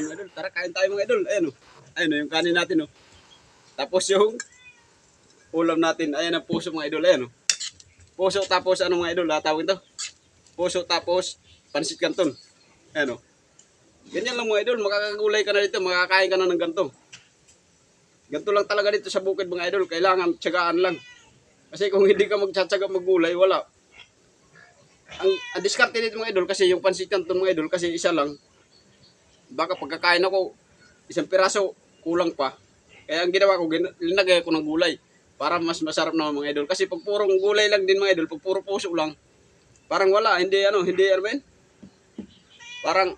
Ayan mga idol, tara kain tayo mga idol. Ayan o. Ayan o, yung kanin natin o. Tapos yung ulam natin. Ayan ang puso mga idol. Ayan o. Puso tapos ano mga idol, tawag ito. Puso tapos pansit canton. Ayan o. Ganyan lang mga idol, makakagulay ka na dito, makakain ka na ng ganito. Ganito lang talaga dito sa bukid mga idol, kailangan tiyagaan lang. Kasi kung hindi ka magtsatsaga maggulay, wala. Ang diskarte dito mga idol, kasi yung pansit canton mga idol, kasi isa lang. Baka pagkakain ako, isang piraso, kulang pa. Kaya ang ginawa ko, linagay ko ng gulay. Para mas masarap naman mga idol. Kasi pag purong gulay lang din mga idol, pag puro puso lang, parang wala, hindi ano ba yun? Parang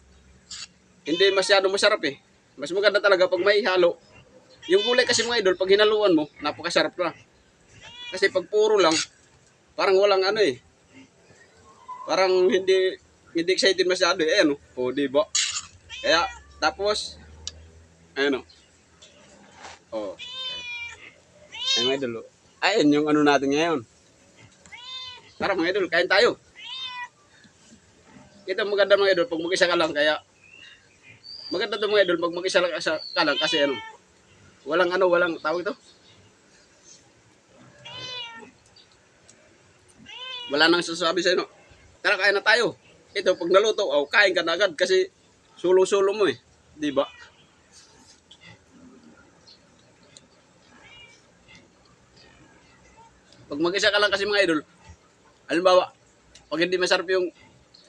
hindi masyado masarap eh. Mas maganda talaga pag may halo. Yung gulay kasi mga idol, pag hinaluan mo, napakasarap na. Kasi pag puro lang, parang walang ano eh. Parang hindi excited masyado eh. Ayan o, diba? Kaya, tapos, ayan o. Oh. Ayan mga idol. Ayan yung ano natin ngayon. Tara mga idol, kain tayo. Ito maganda mga idol, pag mag-isa ka lang, kaya maganda to mga idol, pag mag-isa ka lang, kasi ano, walang tawag ito. Wala nang sasabi sa inyo. Tara, kain na tayo. Ito, pag naluto, kain ka na agad, kasi sulo-sulo mo eh. Diba? Pag mag-isa ka lang kasi mga idol, halimbawa, pag hindi masarap yung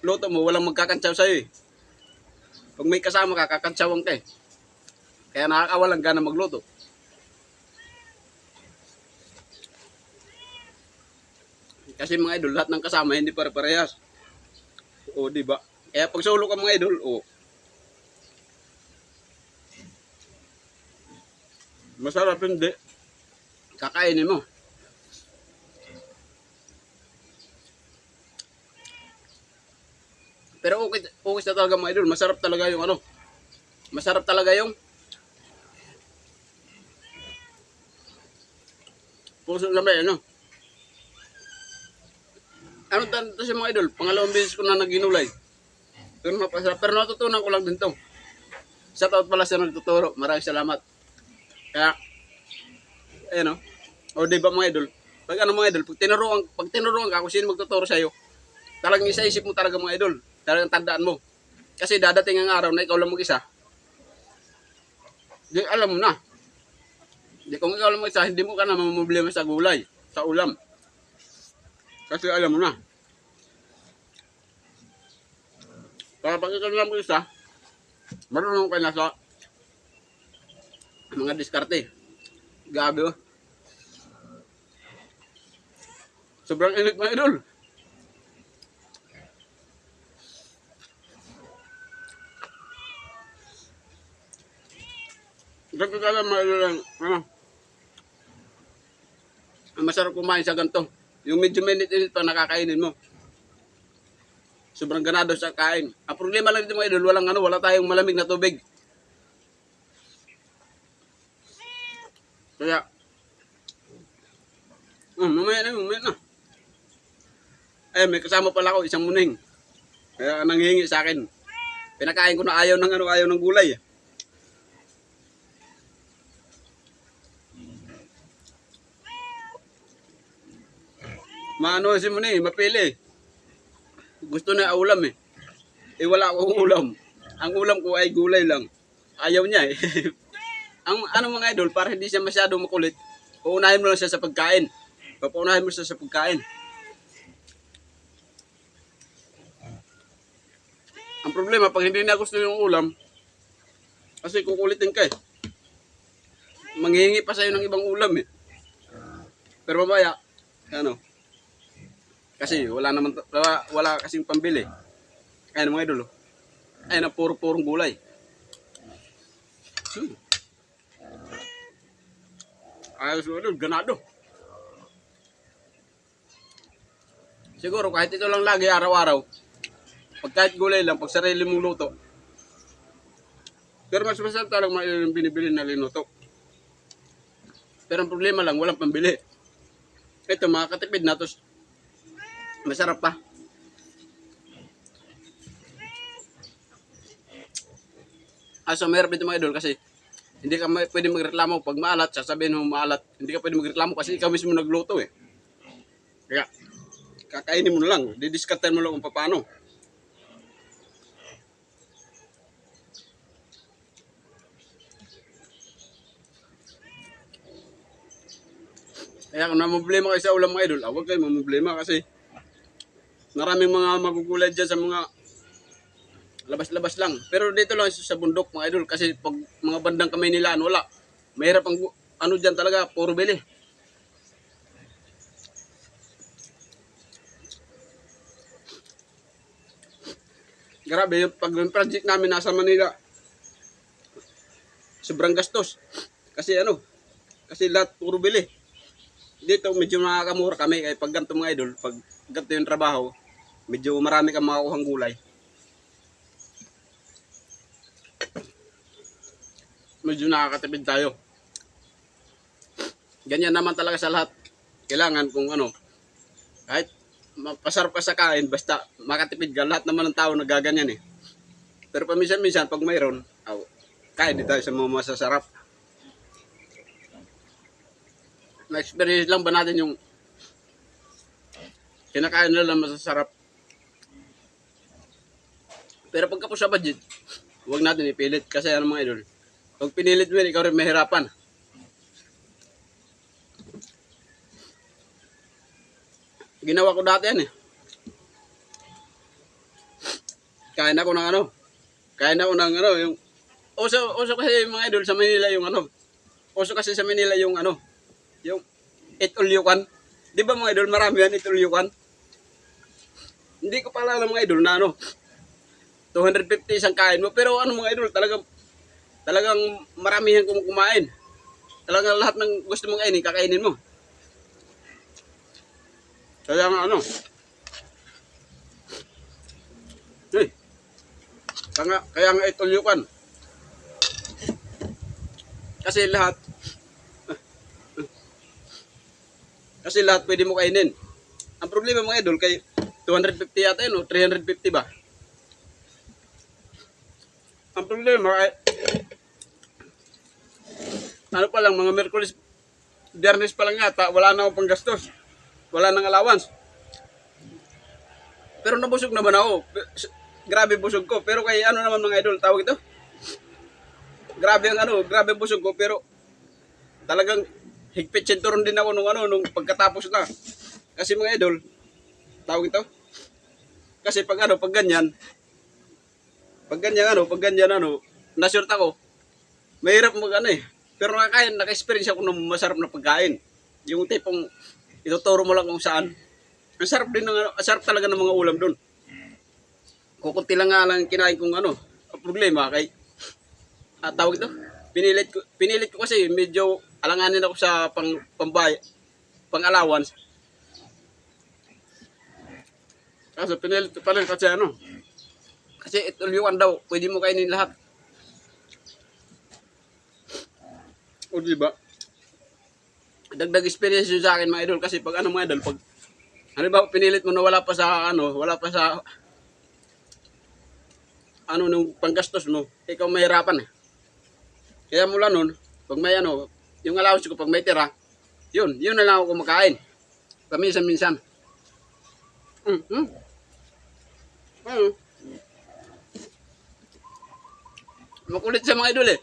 luto mo, walang magkakantsaw sa'yo eh. Pag may kasama ka, kakantsawang ka eh. Kaya nakakawalang gana magluto. Kasi mga idol, lahat ng kasama hindi pare-parehas. O, diba? Kaya pag solo ka mga idol, masarap hindi. Kakainin mo. Pero okay na talaga mga idol. Masarap talaga yung ano. Masarap talaga yung puso na may ano. Ano tanto si mga idol? Pangalawang beses ko na naginulay. Pero napasarap. Pero natutunan ko lang din to. Shout out pala sa nagtuturo. Maraming salamat. Kaya, ayan o. O diba mga idol? Pag ano mga idol, pag tinuruan ka kung sino magtuturo sa'yo, talagang isa-isip mo talaga mga idol. Talagang tandaan mo. Kasi dadating ang araw na ikaw lang mag-isa. Di alam mo na. Di kung ikaw lang mag-isa, hindi mo ka na mamumblema sa gulay, sa ulam. Kasi alam mo na. Kaya pag ikaw lang mag-isa, marunong ka na sa mga diskarte. Gabi oh. Sobrang init mga idol. Ganito ka lang mga idol lang. Ang masarap kumain sa ganito. Yung medyo minute-init pa nakakainin mo. Sobrang ganado sa kain. Ang problema lang dito mga idol, wala tayong malamig na tubig. Kaya, mamaya na. Eh, may kasama pala ako, isang muning. Kaya nanghihingi sa akin. Pinakain ko na ayaw ng gulay. Maano si muning, mapili. Gusto na ulam eh. Eh wala akong ulam. Ang ulam ko ay gulay lang. Ayaw niya eh. Ang ano mga idol, para hindi siya masyado makulit, uunahin mo lang siya sa pagkain. Papaunahin mo siya sa pagkain. Ang problema, pag hindi na gusto yung ulam, kasi kukulitin ka eh. Manghihingi pa sa'yo ng ibang ulam eh. Pero mamaya, ano, kasi wala kasing pambili. Ayan mga idol. Ayan ang puro-purong gulay. Ayos mga idol, ganado. Siguro kahit ito lang lagi araw-araw, pag kahit gulay lang, pag sarili mong luto. Pero mas masarap talagang mga binibili na linuto. Pero ang problema lang, walang pambili. Ito makakatipid na, tos masarap pa. Aso mahirap dito mga idol kasi hindi ka pwede magreklamo pag maalat, sasabihin mo maalat. Hindi ka pwede magreklamo kasi ikaw mismo nagluto eh. Kaya kakainin mo na lang, didiskartehan mo lang kung paano. Kaya kung namumblema kayo sa ulam mga idol, huwag kayo mamumblema kasi maraming mga magugulay dyan sa mga labas-labas lang. Pero dito lang sa bundok mga idol kasi pag mga bandang kamay nila, wala. Mahirap ang ano dyan talaga, puro bili. Grabe, yung pag yung project namin nasa Manila, sobrang gastos. Kasi kasi lahat puro bili. Dito medyo nakakamura kami kaya pag ganito mga idol, pag ganito yung trabaho, medyo marami kang makukuhang gulay. Medyo nakakatipid tayo. Ganyan naman talaga sa lahat. Kailangan kung kahit mapasarap ka sa kain, basta makatipid ka, lahat naman ng tao nagaganyan eh. Pero paminsan-minsan, pag mayroon, kain din tayo sa mga masasarap. Na-experience lang ba natin yung kinakain nila masasarap? Pero pagka po sa budget, huwag natin ipilit kasi mga idol. Pag pinilit mo ikaw rin mahirapan. Ginawa ko dati yan eh. Kain ako ng yung uso kasi mga idol sa Manila yung uso kasi sa Manila yung yung eat all you can. Di ba mga idol, marami yan, eat all you can. Hindi ko pala alam mga idol na 250 isang kain mo. Pero mga idol, talagang maramihan kumain. Talagang lahat ng gusto mong kainin, kakainin mo. Kaya nga kaya nga eat all you can. Kasi lahat pwede mo kainin. Ang problema mga idol, kay 250 yata yun o 350 ba? Ang problema ay pa lang, mga Merkulis, Biyernes pa lang yata, wala na akong panggastos. Wala nang allowance. Pero nabusog naman ako. Grabe busog ko. Pero kay naman mga idol, tawag ito? Grabe busog ko, pero talagang higpit sinturon din ako nung pagkatapos na. Kasi mga idol, tawag ito? Kasi pag ganyan, na-short ako, mahirap pero naka-experience ako ng masarap na pagkain. Yung tipong ituturo mo lang kung saan. Ang sarap din sarap talaga ng mga ulam doon. Kukunti lang nga lang kinain kong Ang problema kay tawag ito, pinilit ko kasi medyo alanganin ako sa pang-allowance. Kasi pinilit ko pa rin kasi kasi ito liwan daw, pwede mo kainin lahat. O diba? Dagdag experience yun sa akin mga idol kasi pag mga idol, pag pinilit mo na wala pa sa nung panggastos mo, ikaw mahirapan eh. Kaya mula nun, pag may yung allowance ko pag may tira, yun na lang ako kumakain. Paminsan-minsan. Makulit siya mga idol eh.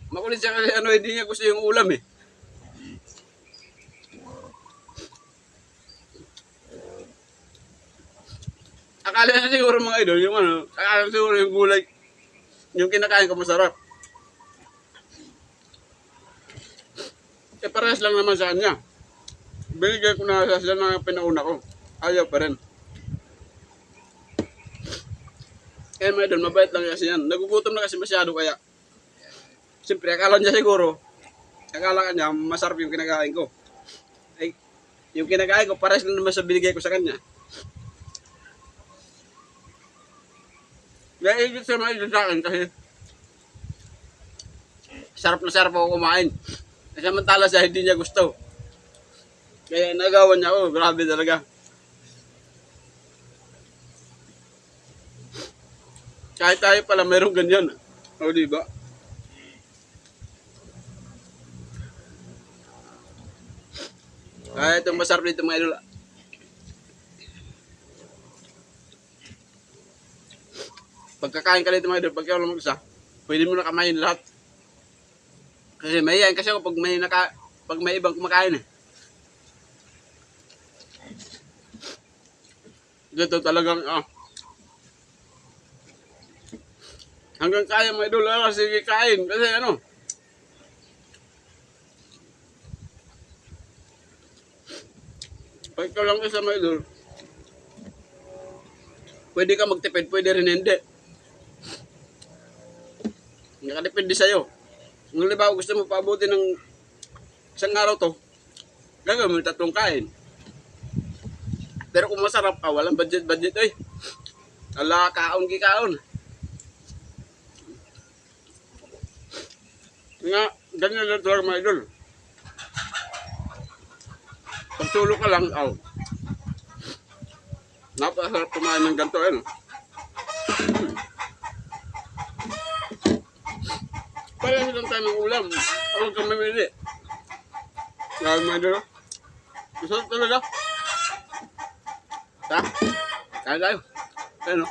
Makulit siya kasi hindi niya gusto yung ulam eh. Akala na siguro mga idol, akala siguro yung gulay, yung kinakain ko masarap. Parehas lang naman sa kanya. Binigay ko na sa na pinauna ko. Ayaw pa rin. Kaya mga idol, mabait lang kasi yan. Nagugutom na kasi masyado kaya. Siyempre, akala niya masarap yung kinakain ko. Ay, yung kinakain ko, parehas lang naman sa binigay ko sa kanya. Naigit sa mga idol sa akin kasi sarap na sarap ako kumain. Samantala siya hindi niya gusto. Kaya nagawan niya ako, grabe talaga. Kahit tayo pala mayroong ganyan. O diba? Kaya itong masarap dito mga idol. Pagkakain ka dito mga idol, pag ikaw lang mag-isa, pwede mo na kamayin lahat. Kasi mahihayin kasi ako pag may ibang kumakain eh. Dito talagang hanggang kaya mga idol, sige kain. Kasi ano, pag ikaw lang isa mga idol, pwede ka magtipid, pwede rin hindi. Nakadepende sa'yo. Kung halimbawa gusto mo paabuti ng isang araw to, gagawin mo 3 kain. Pero kung masarap, walang budget eh. Ala, kaon. Nga, ganyan lang talaga mga idol. Pag sulo ka lang, napakasarap kumain ng ganito, ano. Parang lang tayo ng ulam. Huwag kang mamili. Grabe mga idol. Masarap talaga. Ha? Kaya tayo. Ano?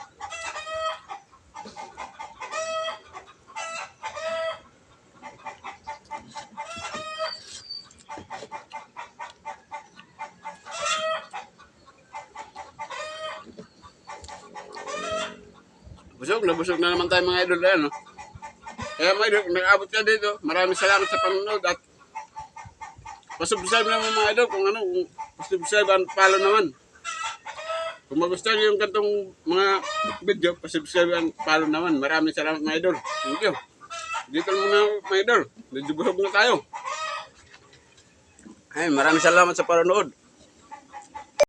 Busog na naman tayo mga idol. Ano? Kaya mga idol, kung nag-abot ka dito, maraming salamat sa panonood at pasubscribe naman mga idol kung pasubscribe and follow naman. Kung magustuhan niyo yung gantong mga video, pasubscribe and follow naman. Maraming salamat mga idol. Thank you. Dito muna mga idol. Medyo busog na tayo. Ay, maraming salamat sa panonood.